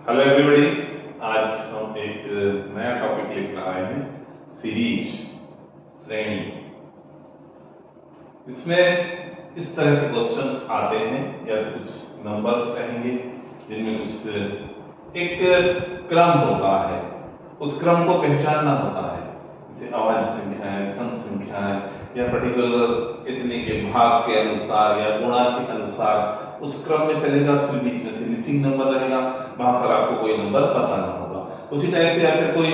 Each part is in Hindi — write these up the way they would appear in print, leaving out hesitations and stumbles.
Hello everybody. आज हम एक नया टॉपिक लेकर आए हैं, सीरीज श्रेणी। इसमें इस तरह के क्वेश्चंस आते हैं या कुछ नंबर्स रहेंगे जिनमें कुछ एक क्रम होता है, उस क्रम को पहचानना होता है। जैसे अभाज्य संख्याएं, सम संख्याएं या पर्टिकुलर इतने के भाग के अनुसार या गुणा के अनुसार उस क्रम में चलेगा, फिर बीच में से मिसिंग नंबर रहेगा, वहां पर आपको कोई नंबर पता ना होगा। उसी टाइप से या फिर कोई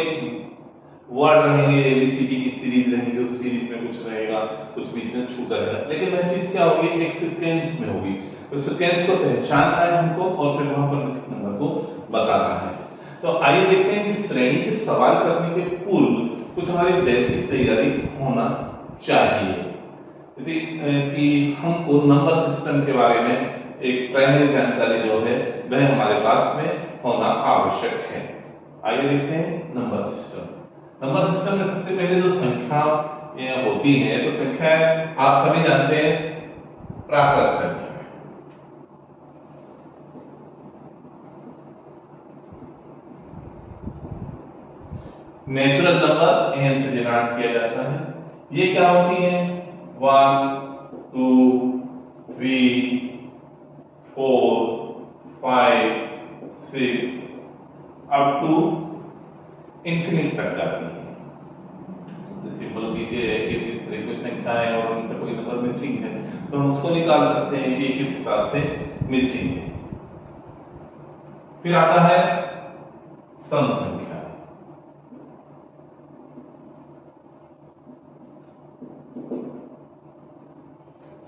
वर्ड रहेंगे, एबीसीडी की सीरीज रहेंगी, उस सीरीज में कुछ रहेगा, कुछ बीच में छूटा रहेगा, लेकिन वह चीज क्या होगी, एक सीक्वेंस में होगी। उस सीक्वेंस को पहचानना है हमको और फिर वहां पर मिसिंग नंबर को बताना है। तो आइए देखते हैं कि श्रेणी के सवाल करने के पूर्व कुछ हमारी बेसिक तैयारी होना चाहिए। जैसे कि हमको नंबर सिस्टम के बारे में एक प्राइमरी जानकारी जो है वह हमारे पास में होना आवश्यक है। आइए देखते हैं नंबर सिस्टम। नंबर सिस्टम में सबसे पहले जो संख्या होती है, तो संख्या आप सभी जानते हैं प्राकृत संख्या। नेचुरल नंबर एन से डिनोट किया जाता है। ये क्या होती है? 1 2 3 4 5 6 अप टू इंफिनिट तक जाती है। सबसे सिंपल चीज ये है कि जिस तरह की संख्या है और उनसे कोई नंबर मिसिंग है तो हम उसको निकाल सकते हैं कि किस हिसाब से मिसिंग है। फिर आता है सम संख्या।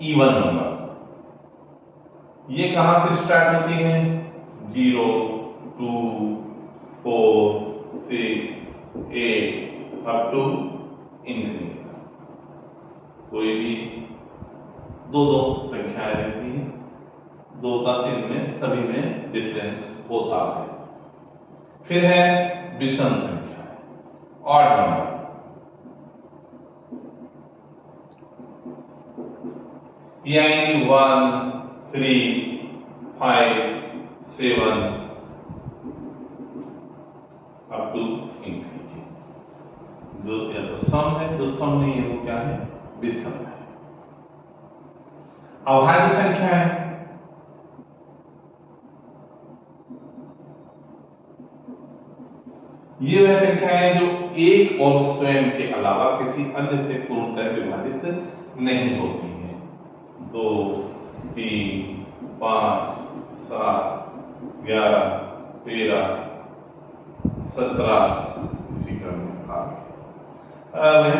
इवन नंबर ये कहां से स्टार्ट होती है? 0 2 4 6 8 अप टू इंफिनिट। कोई भी दो संख्याएं रहती हैं, दो का इनमें सभी में डिफरेंस होता है। फिर है विषम संख्या, ऑड नंबर। यानी 1 3 5 7 अप टू इंफिनिटी। जो या तो सम है, जो सम नहीं है वो क्या है? विषम है। अभाज्य संख्या है। ये वह संख्या है जो एक और स्वयं के अलावा किसी अन्य से पूर्णतः विभाजित नहीं होती है। 2 3 5 7 11 13 17 इसी क्रम में आगे।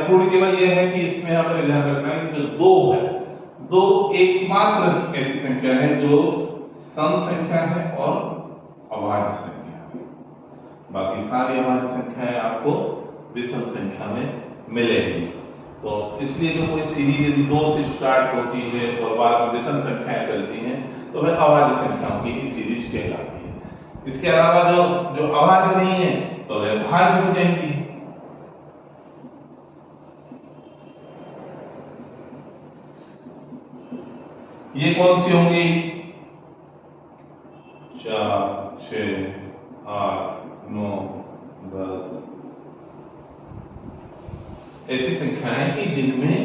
पूर्ण केवल यह है कि इसमें हमें ध्यान रखना है कि जो दो है, दो एकमात्र ऐसी संख्या है जो सम संख्या है और अभाज्य संख्या है। बाकी सारी अभाज्य संख्याएं आपको विषम संख्या में मिलेंगी। तो इसलिए जो कोई सीरीज यदि 2 से स्टार्ट होती है और बाद में विषम संख्याएं चलती हैं तो वह अभाज्य संख्याओं की ही सीरीज कहलाती है। इसके अलावा जो अभाज्य नहीं है तो वह भाज्य हो जाएंगी। ये कौन सी होंगी? 4 6 8 9 10 ऐसी संख्याएं कि जिनमें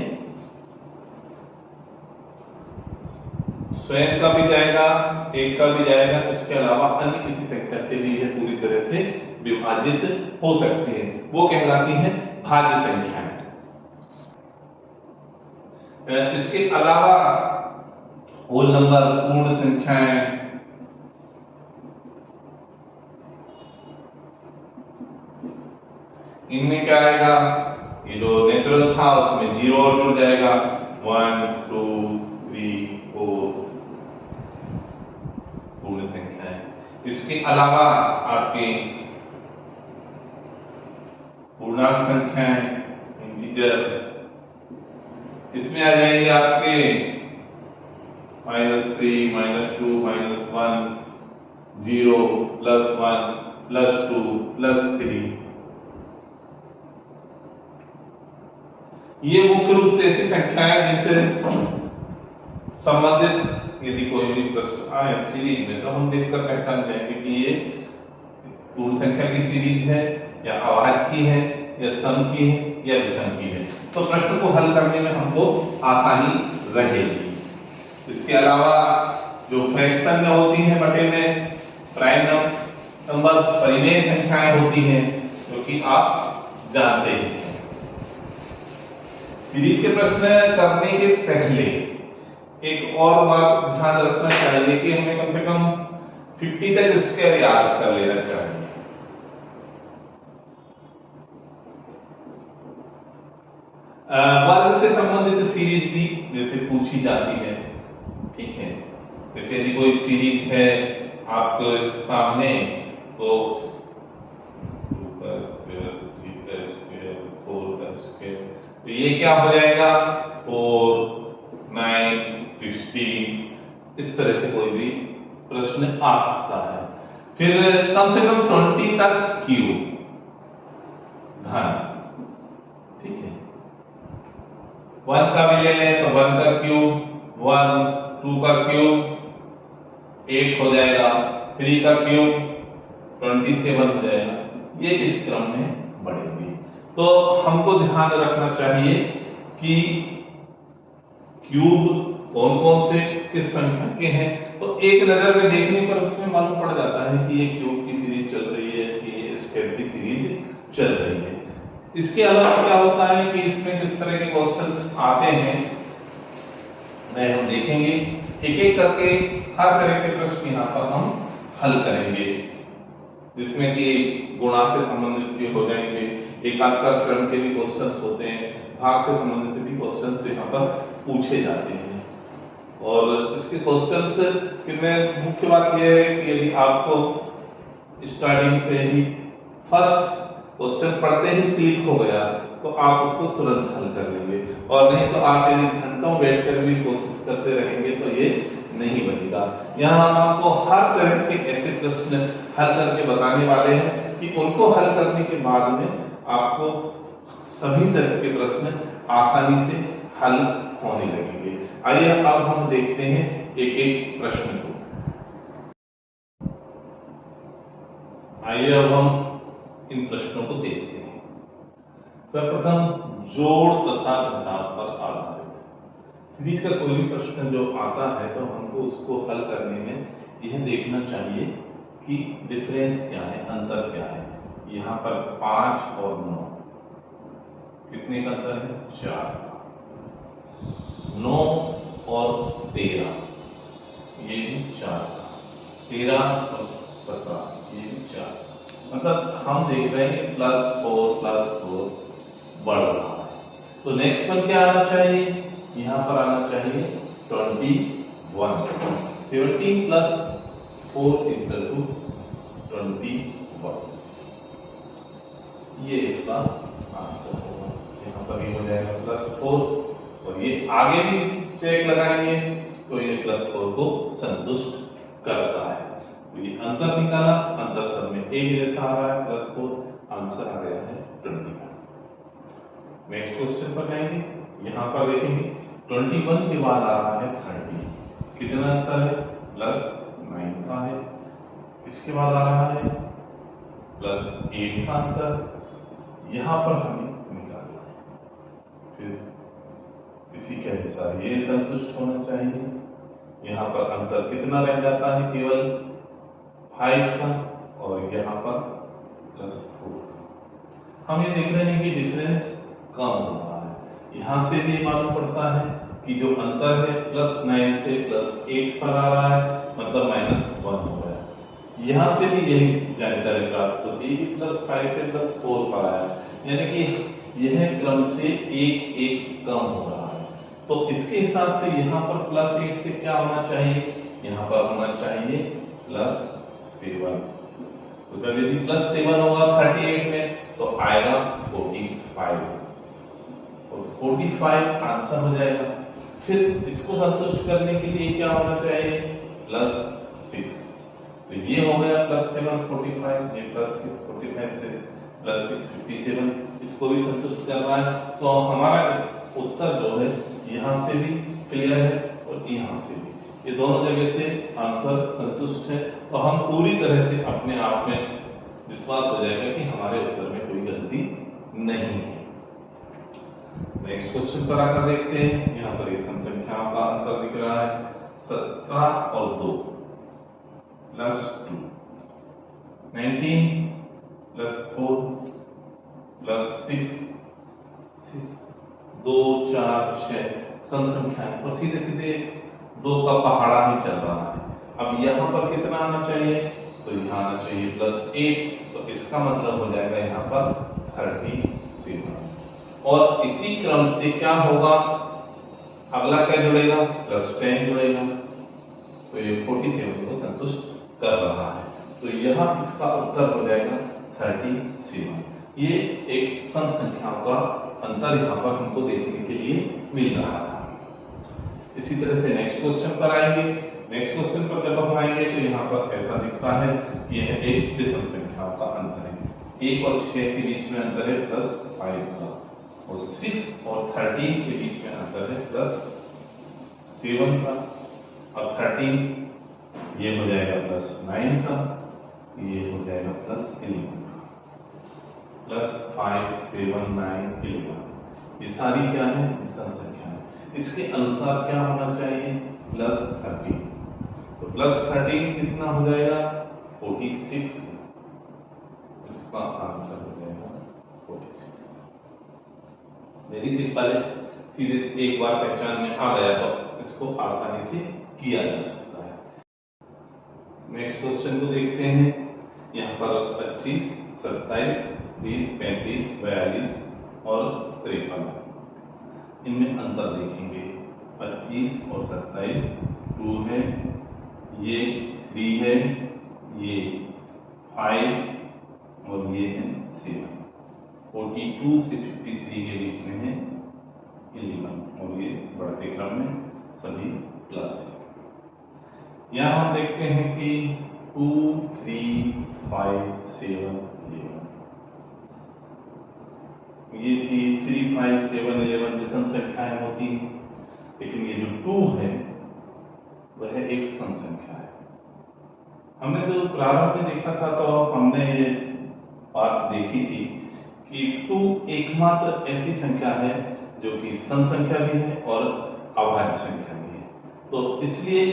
स्वयं का भी जाएगा, एक का भी जाएगा, उसके अलावा अन्य किसी संख्या से भी यह पूरी तरह से विभाजित हो सकती है, वो कहलाती है भाज्य संख्याएं। इसके अलावा होल नंबर, पूर्ण संख्याएं, इनमें क्या आएगा? ये जो नेचुरल था उसमें 0 और जुड़ जाएगा। 1 2 3 4 पूर्ण संख्याएं। इसके अलावा आपके पूर्णांक संख्याएं, इंटीजर, इसमें आ जाएंगे आपके -3 -2 -1 0 +1 +2 +3। ये मुख्य रूप से ऐसी संख्याएं जिनसे संबंधित यदि कोई भी प्रश्न आए सीरीज में तो हम देखकर पहचान जाएंगे कि ये पूर्ण संख्या की सीरीज है या आवाज की है या सम की है या विषम की है। तो प्रश्न को हल करने में हमको आसानी रहेगी। इसके अलावा जो फ्रैक्शन में होती है बटे में प्राइम नंबर्स परिमेय संख्याएं होती हैं जो कि आप जानते हैं। सीरीज के प्रश्न करने के पहले एक और बात ध्यान रखना चाहिए कि हमें कम से कम 50 तक स्क्वायर याद कर लेना चाहिए। वर्ग से संबंधित सीरीज भी जैसे पूछी जाती है, ठीक है। जैसे यदि कोई सीरीज है आपके सामने तो 2 का स्क्वायर, 3 का स्क्वायर, 4 का स्क्वायर, तो ये क्या हो जाएगा 4, 9, 16, इस तरह से कोई भी प्रश्न आ सकता है। फिर कम से कम 20 तक क्यूब घन, ठीक है। 1 का भी ले लें तो 1 का क्यूब 1, 2 का क्यूब 8 हो जाएगा, 3 का क्यूब 27 हो जाएगा। ये इस क्रम में बढ़ेगी। तो हमको ध्यान रखना चाहिए कि क्यूब कौन कौन से किस संख्या के हैं। तो एक नजर में देखने पर उसमें मालूम पड़ जाता है कि ये क्यूब की सीरीज चल रही है कि ये स्क्वायर की सीरीज चल रही है। इसके अलावा क्या होता है कि इसमें किस तरह के क्वेश्चंस आते हैं मैं हम देखेंगे, एक एक करके हर तरह के प्रश्न यहाँ पर हम हल करेंगे, जिसमें कि गुणा से संबंधित भी हो जाएंगे, एकांतर क्रम के भी क्वेश्चंस होते हैं, भाग से संबंधित भी क्वेश्चंस यहाँ पर पूछे जाते हैं। और इसके क्वेश्चंस में मुख्य बात यह है कि यदि आपको स्टार्टिंग से ही फर्स्ट क्वेश्चन पढ़ते ही क्लिक हो गया तो आप उसको तुरंत हल कर लेंगे, और नहीं तो आप यदि घंटों बैठकर भी कोशिश करते रहेंगे तो ये नहीं बनेगा। यहाँ हम आपको हर तरह के ऐसे प्रश्न हल करके बताने वाले हैं कि उनको हल करने के बाद में आपको सभी तरह के प्रश्न आसानी से हल होने लगेंगे। आइए अब हम देखते हैं एक एक प्रश्न को। आइए अब हम इन प्रश्नों को देखते हैं। सर्वप्रथम जोड़ तथा घटाव पर आधारित सीरीज का कोई भी प्रश्न जो आता है तो हमको उसको हल करने में यह देखना चाहिए कि डिफरेंस क्या है, अंतर क्या है। यहाँ पर 5 और 9 कितने का अंतर है, 4। 9 और 13 ये भी 4, 13 और 17 ये भी 4, मतलब हम देख रहे हैं +4 बढ़ रहा है। तो नेक्स्ट पर क्या आना चाहिए, यहाँ पर आना चाहिए 21। 17 + 4 = 21, ये इसका आंसर होगा। यहाँ पर ये हो जाएगा +4, और ये आगे भी चेक लगाएंगे तो ये +4 को संतुष्ट करता है। तो ये अंतर निकाला, अंतर सब में एक जैसा आ रहा है +4, आंसर आ गया है 21। नेक्स्ट क्वेश्चन पर जाएंगे, यहाँ पर देखेंगे 21 के बाद आ रहा है 30, कितना अंतर है, +9 का है। इसके बाद आ रहा है +8 का अंतर, यहाँ पर हमें निकालना है। फिर इसी के अनुसार ये संतुष्ट होना चाहिए। यहाँ पर अंतर कितना रह जाता है, केवल 5 का, और यहाँ पर +4 का। हम ये देख रहे हैं कि डिफरेंस कम हो रहा है। यहाँ से भी मालूम पड़ता है कि जो अंतर है +9 से +8 पर आ रहा है, मतलब -1 हो गया। यहाँ से भी यही जानकारी प्राप्त होती है कि +5 से +4 पर आया, यानी कि यह क्रम से एक कम हो रहा है। तो इसके हिसाब से यहाँ पर +8 से क्या होना चाहिए, यहाँ पर होना चाहिए +7। तो जब यदि +7 होगा 38 में तो आएगा 45, और 45 आंसर हो जाएगा। फिर इसको संतुष्ट करने के लिए क्या होना चाहिए, +6। तो ये हो गया +7 45, ये +6 45 से +6 57, इसको भी संतुष्ट करना है। तो हमारा उत्तर जो है यहाँ से भी क्लियर है और यहाँ से भी, ये दोनों जगह से आंसर संतुष्ट है। तो हम पूरी तरह से अपने आप में विश्वास हो जाएगा कि हमारे उत्तर में कोई गलती नहीं है। नेक्स्ट क्वेश्चन पर आकर देखते हैं। यहाँ पर ये सम संख्याओं का अंतर दिख रहा है। 17 और 2 प्लस 2, 19 प्लस 4 प्लस 6, 2 4 6 सम संख्याएं और सीधे सीधे 2 का पहाड़ा ही चल रहा है। अब यहाँ पर कितना आना चाहिए? तो यहाँ आना चाहिए +8, तो इसका मतलब हो जाएगा यहाँ पर 37। और इसी क्रम से क्या होगा, अगला क्या जुड़ेगा? +10 जुड़ेगा, तो ये 47 को संतुष्ट कर रहा है। तो यह इसका उत्तर हो जाएगा 37। ये एक सम संख्याओं का अंतर यहाँ पर हमको देखने के लिए मिल रहा था। इसी तरह से नेक्स्ट क्वेश्चन पर आएंगे। नेक्स्ट क्वेश्चन पर जब हम आएंगे तो यहाँ पर ऐसा दिखता है कि यह एक विषम संख्याओं का अंतर है। 1 और 6 के बीच में अंतर है +5 का, और 6 और 13 के बीच में अंतर है +7 का, और 13 ये हो जाएगा +9 का, ये हो जाएगा +11 का। +5 7 9 11, ये सारी क्या है? विषम संख्या है। इसके अनुसार क्या होना चाहिए? +13, तो +13 कितना हो जाएगा? 46, इसका आंसर हो जाएगा 46। वेरी सिंपल है, सीधे एक बार पहचान में आ गया तो इसको आसानी से किया जा सकता है। नेक्स्ट क्वेश्चन को देखते हैं। यहाँ पर 25, 27, 30, 35, 42 और 53, इनमें अंतर देखेंगे। 25 और 27 2 है, ये 3 है, ये 5 और ये है 7। 42 से 53 के बीच में है 11, और ये बढ़ते क्रम में सभी प्लस है। यहाँ हम देखते हैं कि 2 3 5 7 11, ये 3 5 7 11 विषम संख्याएं होती हैं, लेकिन ये जो 2 है वह एक सम संख्या है। हमने जो प्रारंभ में देखा था तो हमने ये बात देखी थी कि 2 एकमात्र ऐसी संख्या है जो कि सम संख्या भी है और अभाज्य संख्या भी है। तो इसलिए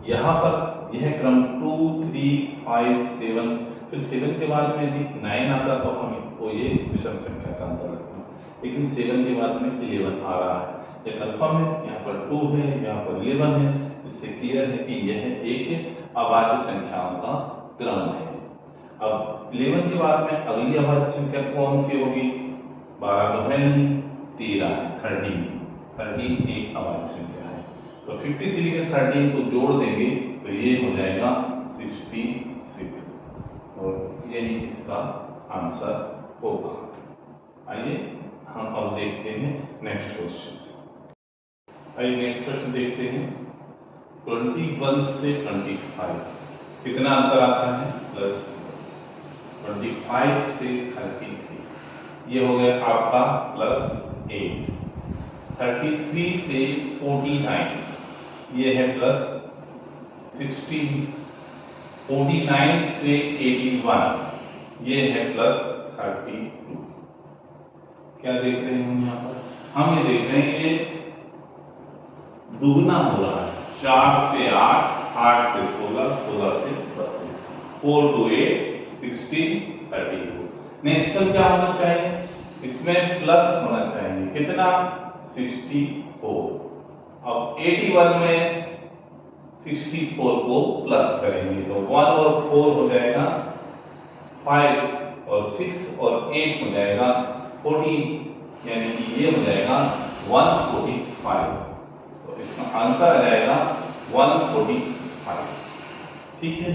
यहाँ पर यह क्रम 2 3 5 7, फिर 7 के बाद में यदि 9 आता तो हम इसको ये विषम संख्या का अंतर रखते हैं, लेकिन 7 के बाद में 11 आ रहा है। यह कन्फर्म है, यहाँ पर 2 है, यहाँ पर 11 है, इससे क्लियर है कि यह एक अभाज्य संख्याओं का क्रम है। अब 11 के बाद में अगली अभाज्य संख्या कौन सी होगी? 12 तो है नहीं, 13 है, 13 एक अभाज्य संख्या है। तो 53 में 13 को जोड़ देंगे तो ये हो जाएगा 66, और यही इसका आंसर होगा। आइए हम अब देखते हैं नेक्स्ट क्वेश्चन। आइए नेक्स्ट क्वेश्चन देखते हैं। 21 से 25 कितना अंतर आता है? +25 से 33, ये हो गया आपका +8। 33 से 49, ये है +16। 49 से 81, ये है +32। क्या देख रहे हैं हम यहाँ पर? हम ये देख रहे हैं ये दुगना हो रहा है। 4 से 8, 8 से 16, 16 से 32, 4 to 8 16 32। नेक्स्ट टर्म क्या होना चाहिए? इसमें प्लस होना चाहिए। कितना? 64। अब 81 में 64 को प्लस करेंगे तो 1 और 4 हो जाएगा 5, और 6 और 8 हो जाएगा 14, यानी कि ये हो जाएगा 145। तो इसका आंसर आ जाएगा 145। ठीक है,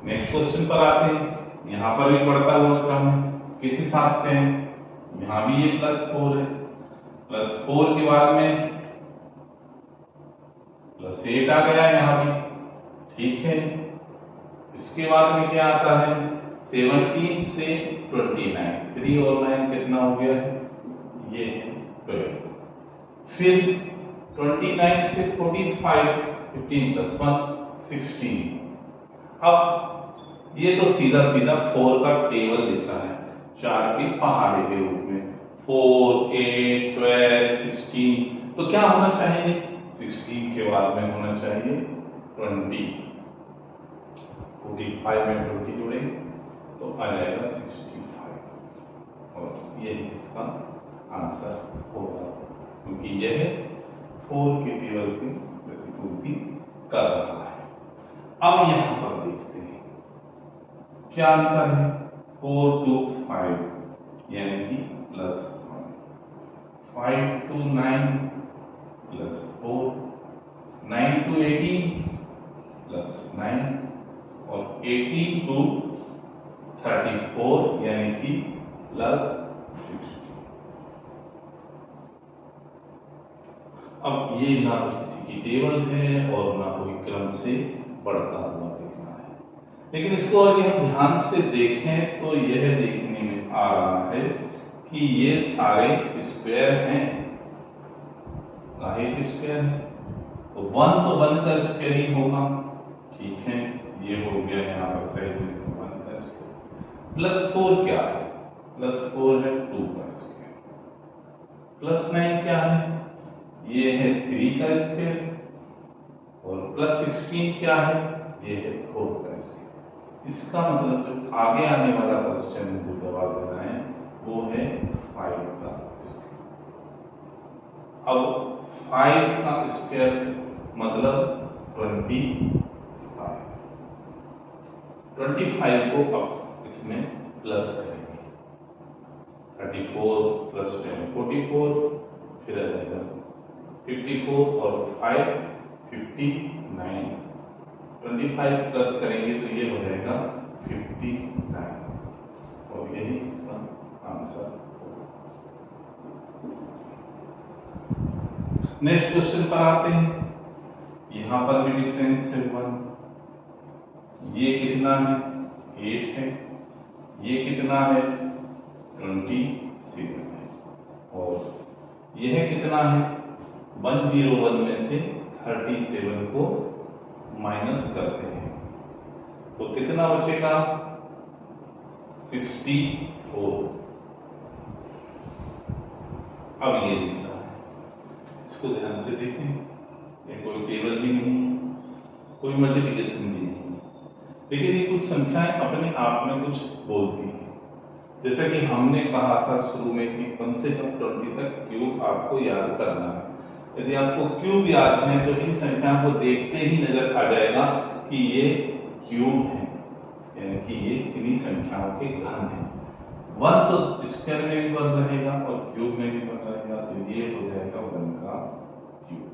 नेक्स्ट क्वेश्चन पर आते हैं। यहां पर भी बढ़ता हुआ क्रम है, किस हिसाब से है? यहां भी ये +4 है, +4 के बाद में +8 आ गया यहाँ भी। ठीक है, इसके बाद में क्या आता है? 17 से 29, 3 और 9 कितना हो गया है? ये है 12। फिर 29 से 45, 15 + 1 16। अब ये तो सीधा सीधा 4 का टेबल लिख रहा है, 4 के पहाड़े के रूप में, 4, 8, 12, 16। तो क्या होना चाहिए? 16 के बाद में होना चाहिए 20। 45 में 20 जुड़े तो आ जाएगा 65, और ये इसका आंसर होगा, क्योंकि यह 4 के टेबल की प्रतिपूर्ति कर रहा है। अब यहां पर देखते हैं क्या अंतर है। 4 to 5 यानी कि +1, 5 to 9 +4, 9 to 18 +9, और 18 to 34 यानी कि +60। अब ये ना तो किसी की टेबल है और ना कोई क्रम से बढ़ता हुआ दिखना है, लेकिन इसको अगर हम ध्यान से देखें तो यह देखने में आ रहा है कि ये सारे स्क्वायर हैं। काहे के स्क्वायर है? तो 1 तो 1 का स्क्वायर ही होगा, ठीक है, ये हो गया यहाँ पर सही में 1 का स्क्वायर। +4 क्या है? +4 है 2 का स्क्वायर। +9 क्या है? ये है 3 का स्क्वायर, और +16 क्या है? ये है 4 का स्क्वायर। इसका मतलब जो आगे आने वाला क्वेश्चन जो जवाब देना है वो है 5 का स्क्वायर। अब 5 का स्क्वायर मतलब 25 को अब इसमें प्लस करेंगे। 34 + 10 44, फिर आ जाएगा 54 और 5 59। 25 प्लस करेंगे तो ये हो जाएगा 59, और यही इसका आंसर होगा। नेक्स्ट क्वेश्चन पर आते हैं। यहां पर भी डिफरेंस है 1। ये कितना है? 8 है। ये कितना है? 27 है। और यह कितना है? 101 में से 37 को माइनस करते हैं तो कितना बचेगा? 64। अब ये लिख रहा है, इसको ध्यान से देखें, ये कोई टेबल भी नहीं, कोई मल्टीप्लिकेशन भी नहीं, लेकिन ये कुछ संख्याएं अपने आप में कुछ बोलती हैं। जैसा कि हमने कहा था शुरू में कि कम से कम 20 तक क्यूब आपको याद करना है। यदि आपको क्यूब याद है तो इन संख्याओं को देखते ही नजर आ जाएगा कि ये क्यूब है, यानी कि ये इन्हीं संख्याओं के घन है। 1 तो स्क्वायर में भी बन रहेगा और क्यूब में भी बन रहेगा, तो ये हो जाएगा 1 का क्यूब,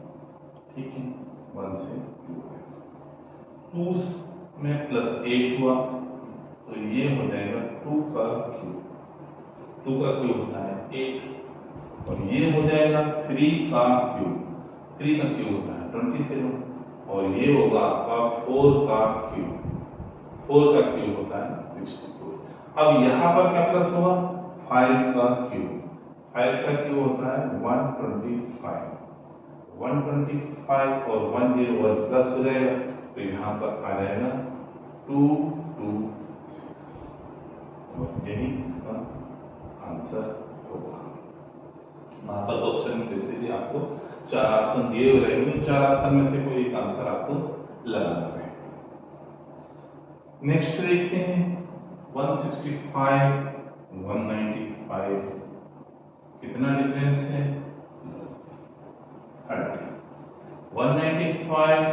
ठीक है, 1 से क्यूब है। 2 में +8 हुआ तो ये हो जाएगा 2 का क्यूब। 2 का क्यूब होता है 8, और ये हो जाएगा 3 का क्यूब। 3 का क्यूब होता है 27, और ये होगा आपका 4 का क्यूब। 4 का क्यूब होता है 64। अब यहाँ पर क्या प्लस होगा? 5 का क्यूब। 5 का क्यूब होता है 125। 125 और 101 प्लस हो जाएगा तो यहाँ पर आ जाएगा 226, और यही इसका आंसर होगा। वहां पर क्वेश्चन में जैसे भी आपको 4 ऑप्शन दिए हुए रहेंगे, 4 ऑप्शन में से कोई एक आंसर आपको लगाना है। नेक्स्ट देखते हैं 165, 195, कितना डिफरेंस है? 30। 195,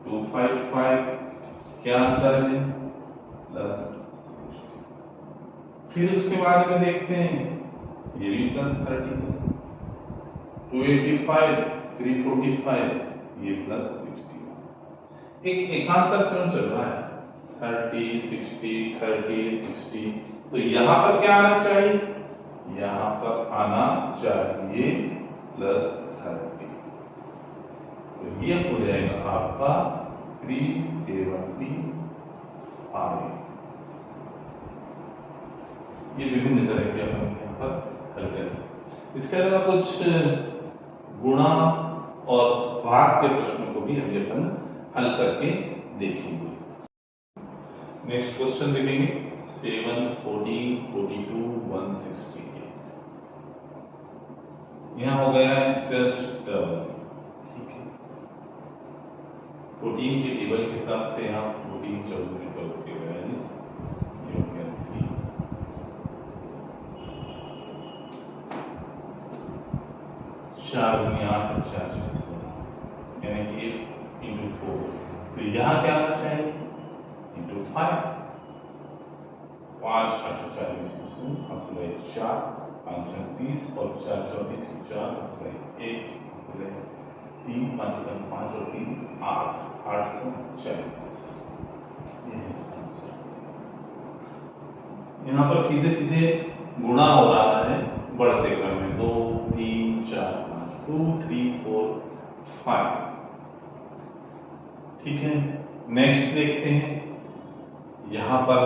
255, क्या अंतर है? +60। फिर उसके बाद में देखते हैं ये भी +30 है। 285, 345, ये +60। एक एकांतर क्यों चल रहा है? 30, 60, 30, 60, तो यहां पर क्या आना चाहिए? यहां पर आना चाहिए +30, तो ये हो जाएगा आपका 375। ये विभिन्न तरह के अपन यहाँ पर हल करेंगे। इसके अलावा कुछ गुणा और भाग के प्रश्नों को भी हम अपन हल करके देखेंगे। नेक्स्ट क्वेश्चन देखेंगे 7, 14, 42, 168। यहाँ हो गया है जस्ट ठीक है, 14 के टेबल के हिसाब से यहाँ 14 14 के वैल्यूज ये हो गया 3, 4 दूनी 8 और 4 6 16, यानी कि 8 into 4। तो यहाँ क्या आना चाहिए into 5, 5 8 40 हासिल है 4, 5 30 और 4 24 4 हासिल है 1 हासिल है 3, 5 5 और 3 8, 840। ये है इसका आंसर। यहाँ पर सीधे सीधे गुणा हो रहा है बढ़ते क्रम में 2 3 4 5 2 3 4 5। ठीक है, नेक्स्ट देखते हैं। यहां पर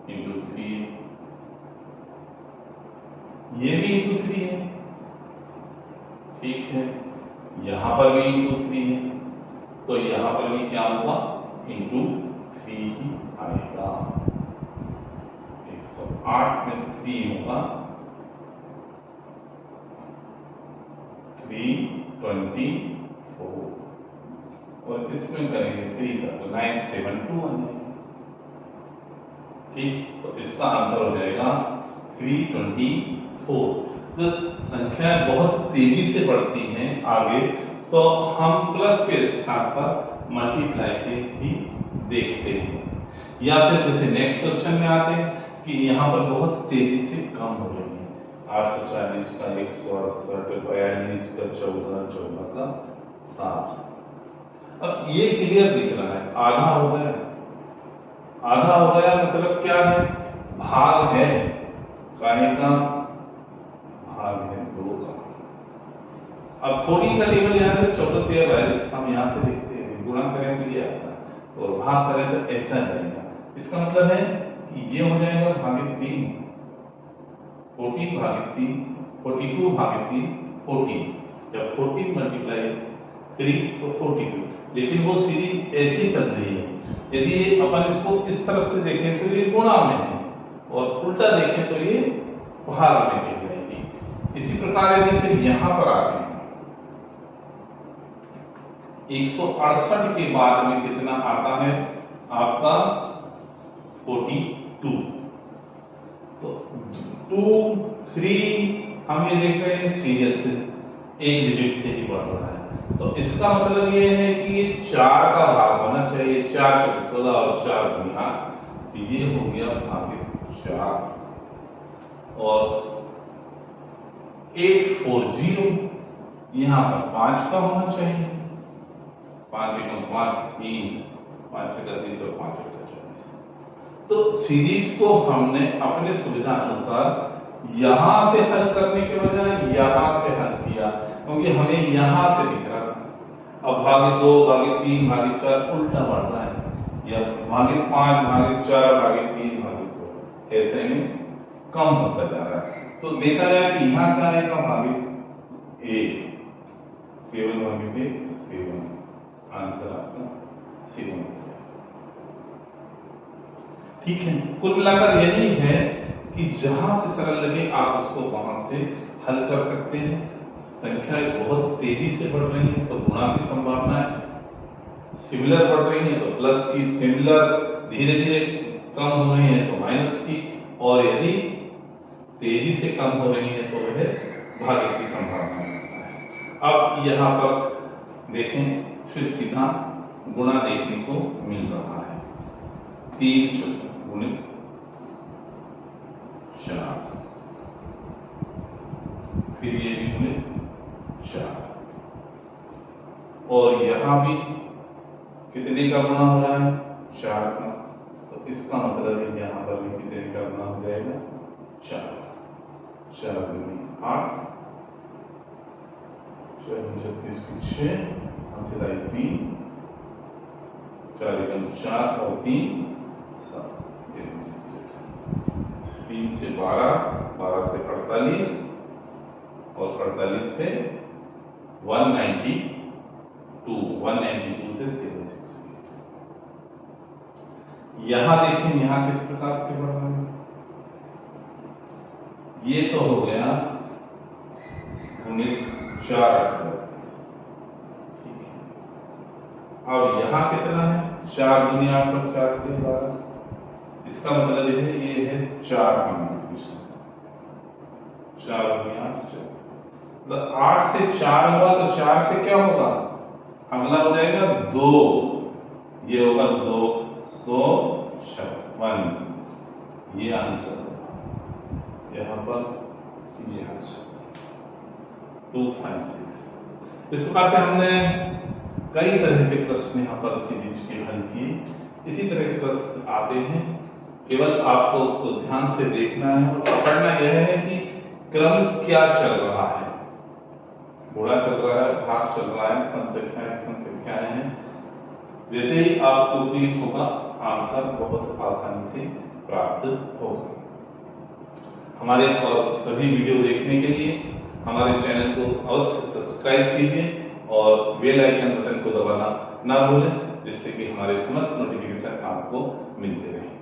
इंटू 3 है, ये भी इंटू 3 है। ठीक है, यहां पर भी इंटू 3 है, तो यहां पर भी क्या होगा इंटू 3 ही आएगा। 108 में 3 होगा 324 और इसमें करेंगे 3 का तो 972 आ जाएगा। ठीक, तो इसका आंसर हो जाएगा 324। तो संख्या बहुत तेजी से बढ़ती हैं आगे, तो हम प्लस के स्थान पर मल्टीप्लाई के ही देखते हैं। या फिर जैसे नेक्स्ट क्वेश्चन में आते हैं कि यहाँ पर बहुत तेजी से कम हो रही है, 840 का 168, 42 का 14, 14 का 7। अब ये क्लियर दिख रहा है आधा हो गया, आधा हो गया मतलब क्या है भाग है, काहे का भाग है 2 का। अब 14 का टेबल याद है 14 42 हम यहाँ से देखते हैं, गुणा करें तो ये आता है और भाग करें तो ऐसा जाएगा। इसका मतलब है कि ये हो जाएगा भागित 3, 14 भागित 3, 42 भागित 3 14, जब 14 मल्टीप्लाई 3 तो 42। लेकिन वो सीरीज ऐसी चल रही है, यदि अपन इसको इस तरफ से देखें तो ये गुणा में है और उल्टा देखें तो ये भाग में गिर जाएगी। इसी प्रकार यदि फिर यहां पर आते हैं 168 के बाद में कितना आता है आपका 42, तो 2 3 हम ये देख रहे हैं सीरियल से एक डिजिट से ही बढ़ रहा है, तो इसका मतलब ये है कि ये 4 का भाग होना चाहिए, 4 चौक 16 और 4 दूनी 8, तो ये हो गया भागित 4 और 840 यहाँ पर 5 का होना चाहिए, 5 एकम 5 3, 5 छक्का 30 और 5 अट्ठा 40। तो सीरीज को हमने अपने सुविधा अनुसार यहां से हल करने के बजाय यहां से हल किया, क्योंकि हमें यहां से दिख रहा था। अब भागित 2 भागित 3 भागित 4 उल्टा बढ़ रहा है, या भागित 5 भागित 4 भागित 3 भागित 2 ऐसे में कम होता जा रहा है। तो देखा जाए कि यहाँ क्या आएगा भागित 1, 7 भागित 1 7, आंसर आपका 7। ठीक है, कुल मिलाकर यही है कि जहां से सरल लगे आप उसको वहां से हल कर सकते हैं। संख्याएं बहुत तेजी से बढ़ रही है तो गुणा की संभावना है, सिमिलर बढ़ रही है तो प्लस की, सिमिलर धीरे धीरे कम हो रही है तो माइनस की, और यदि तेजी से कम हो रही है तो वह भागे की संभावना है। अब यहाँ पर देखें फिर सीधा गुणा देखने को मिल रहा है, 3 गुणित 4, फिर ये भी गुणित 4, और यहां भी कितने का गुणा हो रहा है 4 का, तो इसका मतलब है यहां पर भी कितने का गुणा हो जाएगा 4, 4 दूनी 8, 4 36 की 6, हासिल आई 3, 4 एकम 4 और 3 7, 3 से 12, 12 से 48 और 48 से 192, 192 से 768। यहां देखें, यहां किस प्रकार से बढ़ रहा है। ये तो हो गया गुणित 4/38। ठीक है, अब यहां कितना है, 4 दूनी 8 और 4 3 12। इसका मतलब ये है 4 का मल्टीप्लिकेशन, 4 दूनी 8 4, मतलब 8 से 4 हुआ तो 4 से क्या होगा, अगला हो जाएगा 2, ये होगा 256। ये आंसर होगा यहां पर, ये आंसर 256। इस प्रकार से हमने कई तरह के प्रश्न यहाँ पर सीरीज के हल किए। इसी तरह के प्रश्न आते हैं, केवल आपको उसको ध्यान से देखना है और पकड़ना यह है कि क्रम क्या चल रहा है, गुणा चल रहा है, भाग चल रहा है, सम संख्याएं हैं। जैसे ही आपको क्लिक होगा, आंसर बहुत आसानी से प्राप्त होगा। हमारे और सभी वीडियो देखने के लिए हमारे चैनल को अवश्य सब्सक्राइब कीजिए और बेल आइकन बटन को दबाना ना भूलें, जिससे कि हमारे समस्त नोटिफिकेशन आपको मिलते रहें।